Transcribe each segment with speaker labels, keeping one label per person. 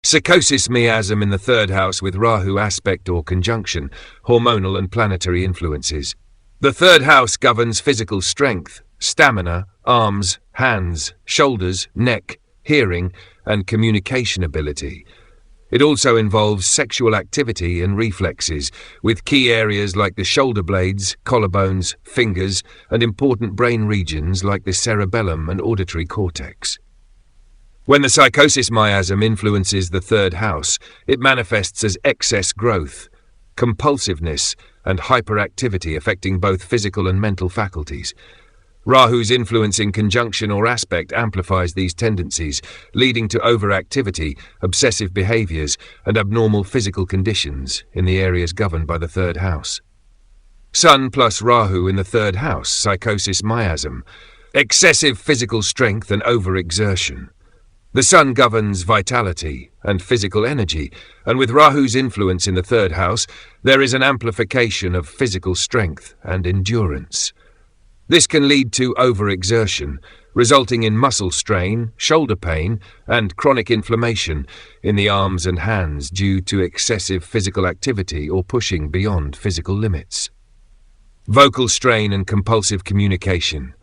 Speaker 1: Sycosis Miasm in the third house with Rahu aspect or conjunction, hormonal and planetary influences. The third house governs physical strength, stamina, arms, hands, shoulders, neck, hearing, and communication ability. It also involves sexual activity and reflexes, with key areas like the shoulder blades, collarbones, fingers, and important brain regions like the cerebellum and auditory cortex. When the Sycosis Miasm influences the third house, it manifests as excess growth, compulsiveness, and hyperactivity affecting both physical and mental faculties. Rahu's influence in conjunction or aspect amplifies these tendencies, leading to overactivity, obsessive behaviors, and abnormal physical conditions in the areas governed by the third house. Sun plus Rahu in the third house, Sycosis Miasm, excessive physical strength and overexertion. The Sun governs vitality and physical energy, and with Rahu's influence in the third house, there is an amplification of physical strength and endurance. This can lead to overexertion, resulting in muscle strain, shoulder pain, and chronic inflammation in the arms and hands due to excessive physical activity or pushing beyond physical limits. Vocal strain and compulsive communication.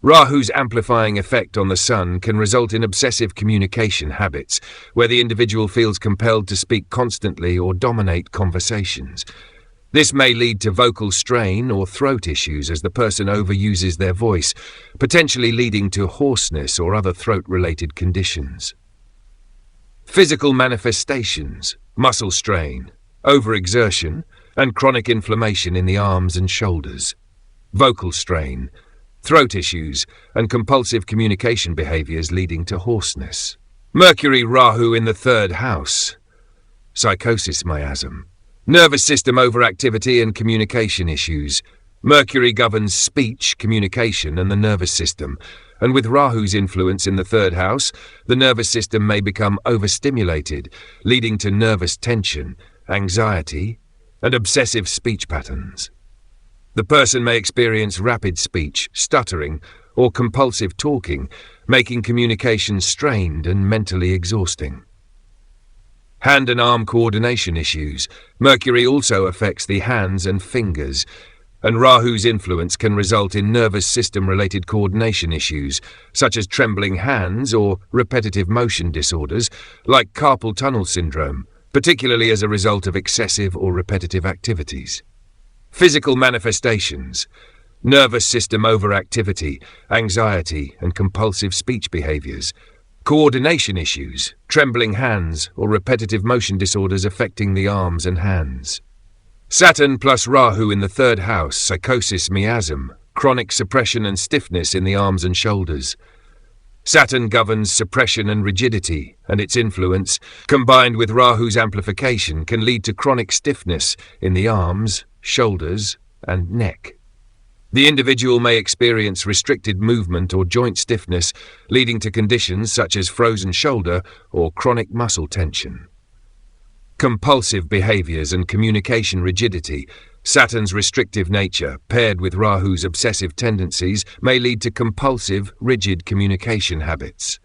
Speaker 1: Rahu's amplifying effect on the Sun can result in obsessive communication habits, where the individual feels compelled to speak constantly or dominate conversations. This may lead to vocal strain or throat issues as the person overuses their voice, potentially leading to hoarseness or other throat-related conditions. Physical manifestations, muscle strain, overexertion, and chronic inflammation in the arms and shoulders. Vocal strain, throat issues, and compulsive communication behaviors leading to hoarseness. Mercury Rahu in the third house. Sycosis Miasm. Nervous system overactivity and communication issues. Mercury governs speech, communication, and the nervous system, and with Rahu's influence in the third house, the nervous system may become overstimulated, leading to nervous tension, anxiety, and obsessive speech patterns. The person may experience rapid speech, stuttering, or compulsive talking, making communication strained and mentally exhausting. Hand and arm coordination issues. Mercury also affects the hands and fingers, and Rahu's influence can result in nervous system-related coordination issues, such as trembling hands or repetitive motion disorders, like carpal tunnel syndrome, particularly as a result of excessive or repetitive activities. Physical manifestations. Nervous system overactivity, anxiety, and compulsive speech behaviors. Coordination issues, trembling hands, or repetitive motion disorders affecting the arms and hands. Saturn plus Rahu in the third house, Sycosis Miasm, chronic suppression and stiffness in the arms and shoulders. Saturn governs suppression and rigidity, and its influence, combined with Rahu's amplification, can lead to chronic stiffness in the arms, shoulders, and neck. The individual may experience restricted movement or joint stiffness, leading to conditions such as frozen shoulder or chronic muscle tension. Compulsive behaviors and communication rigidity. Saturn's restrictive nature, paired with Rahu's obsessive tendencies, may lead to compulsive, rigid communication habits.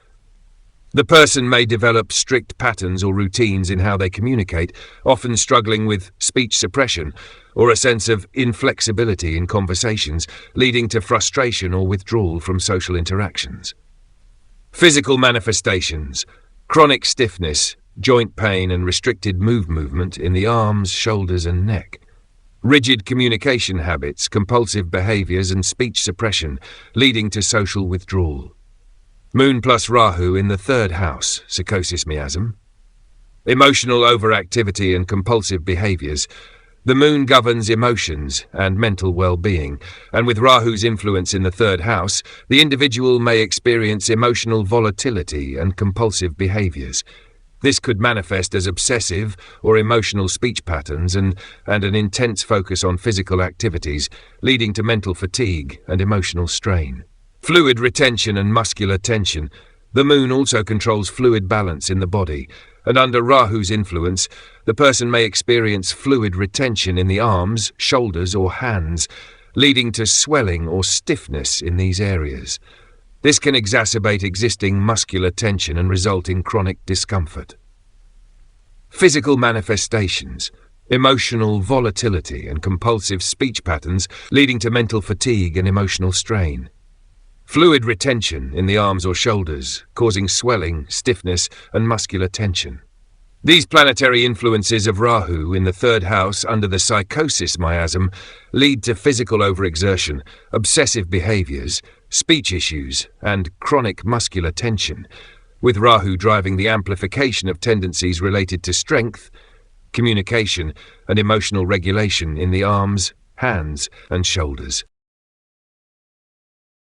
Speaker 1: The person may develop strict patterns or routines in how they communicate, often struggling with speech suppression or a sense of inflexibility in conversations, leading to frustration or withdrawal from social interactions. Physical manifestations. Chronic stiffness, joint pain and restricted movement in the arms, shoulders and neck. Rigid communication habits, compulsive behaviors and speech suppression, leading to social withdrawal. Moon plus Rahu in the third house, Sycosis Miasm. Emotional overactivity and compulsive behaviors. The moon governs emotions and mental well-being, and with Rahu's influence in the third house, the individual may experience emotional volatility and compulsive behaviors. This could manifest as obsessive or emotional speech patterns and an intense focus on physical activities, leading to mental fatigue and emotional strain. Fluid retention and muscular tension. The moon also controls fluid balance in the body, and under Rahu's influence, the person may experience fluid retention in the arms, shoulders, or hands, leading to swelling or stiffness in these areas. This can exacerbate existing muscular tension and result in chronic discomfort. Physical manifestations, emotional volatility and compulsive speech patterns leading to mental fatigue and emotional strain. Fluid retention in the arms or shoulders, causing swelling, stiffness, and muscular tension. These planetary influences of Rahu in the third house under the Sycosis Miasm lead to physical overexertion, obsessive behaviors, speech issues, and chronic muscular tension, with Rahu driving the amplification of tendencies related to strength, communication, and emotional regulation in the arms, hands, and shoulders.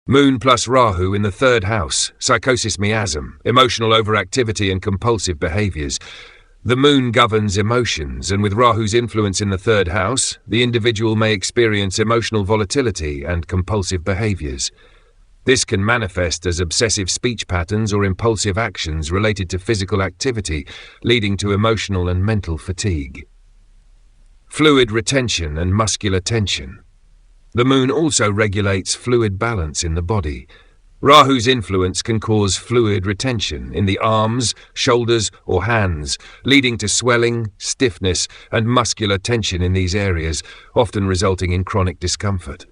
Speaker 1: Moon plus Rahu in the third house, Sycosis Miasm, emotional overactivity and compulsive behaviors. The moon governs emotions, and with Rahu's influence in the third house, the individual may experience emotional volatility and compulsive behaviors. This can manifest as obsessive speech patterns or impulsive actions related to physical activity, leading to emotional and mental fatigue. Fluid retention and muscular tension. The moon also regulates fluid balance in the body. Rahu's influence can cause fluid retention in the arms, shoulders, or hands, leading to swelling, stiffness, and muscular tension in these areas, often resulting in chronic discomfort.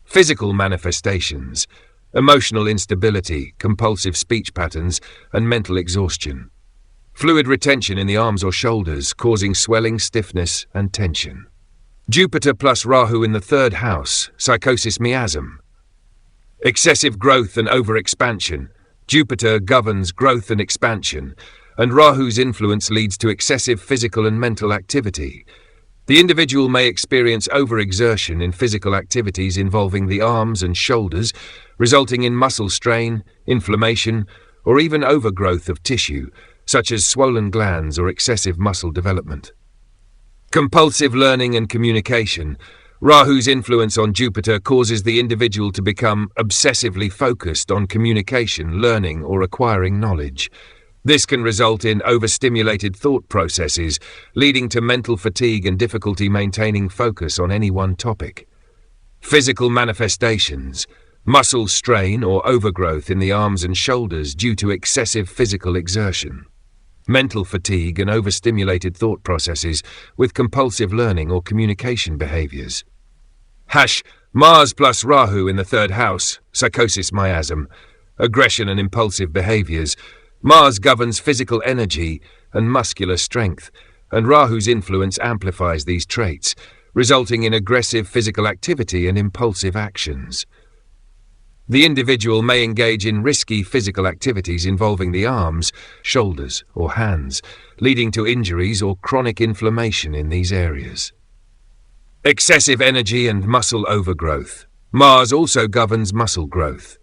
Speaker 1: Physical manifestations, emotional instability, compulsive speech patterns, and mental exhaustion. Fluid retention in the arms or shoulders, causing swelling, stiffness, and tension. Jupiter plus Rahu in the third house, Sycosis Miasm. Excessive growth and overexpansion. Jupiter governs growth and expansion, and Rahu's influence leads to excessive physical and mental activity. The individual may experience overexertion in physical activities involving the arms and shoulders, resulting in muscle strain, inflammation, or even overgrowth of tissue, such as swollen glands or excessive muscle development. Compulsive learning and communication. Rahu's influence on Jupiter causes the individual to become obsessively focused on communication, learning, or acquiring knowledge. This can result in overstimulated thought processes, leading to mental fatigue and difficulty maintaining focus on any one topic. Physical manifestations. Muscle strain or overgrowth in the arms and shoulders due to excessive physical exertion. Mental fatigue and overstimulated thought processes with compulsive learning or communication behaviors. Mars plus Rahu in the third house, Sycosis Miasm. Aggression and impulsive behaviors. Mars governs physical energy and muscular strength, and Rahu's influence amplifies these traits, resulting in aggressive physical activity and impulsive actions. The individual may engage in risky physical activities involving the arms, shoulders, or hands, leading to injuries or chronic inflammation in these areas. Excessive energy and muscle overgrowth. Mars also governs muscle growth.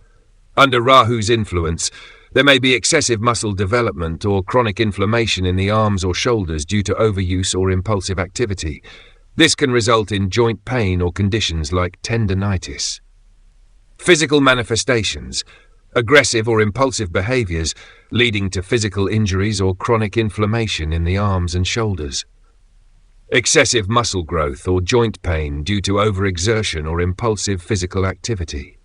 Speaker 1: Under Rahu's influence, there may be excessive muscle development or chronic inflammation in the arms or shoulders due to overuse or impulsive activity. This can result in joint pain or conditions like tendinitis. Physical manifestations, aggressive or impulsive behaviors leading to physical injuries or chronic inflammation in the arms and shoulders. Excessive muscle growth or joint pain due to overexertion or impulsive physical activity.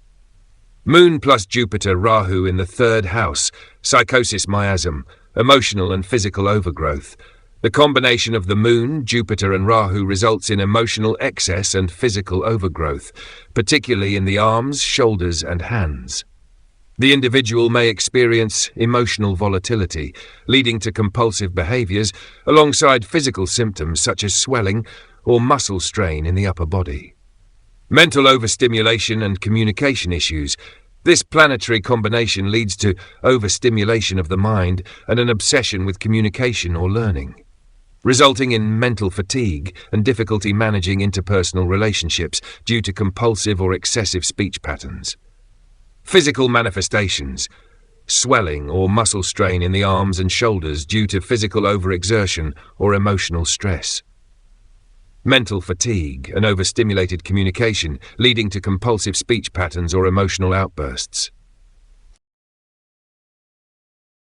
Speaker 1: Moon plus Jupiter Rahu in the third house, Sycosis Miasm, emotional and physical overgrowth. The combination of the Moon, Jupiter and Rahu results in emotional excess and physical overgrowth, particularly in the arms, shoulders and hands. The individual may experience emotional volatility, leading to compulsive behaviors alongside physical symptoms such as swelling or muscle strain in the upper body. Mental overstimulation and communication issues. This planetary combination leads to overstimulation of the mind and an obsession with communication or learning, resulting in mental fatigue and difficulty managing interpersonal relationships due to compulsive or excessive speech patterns. Physical manifestations. Swelling or muscle strain in the arms and shoulders due to physical overexertion or emotional stress. Mental fatigue and overstimulated communication leading to compulsive speech patterns or emotional outbursts.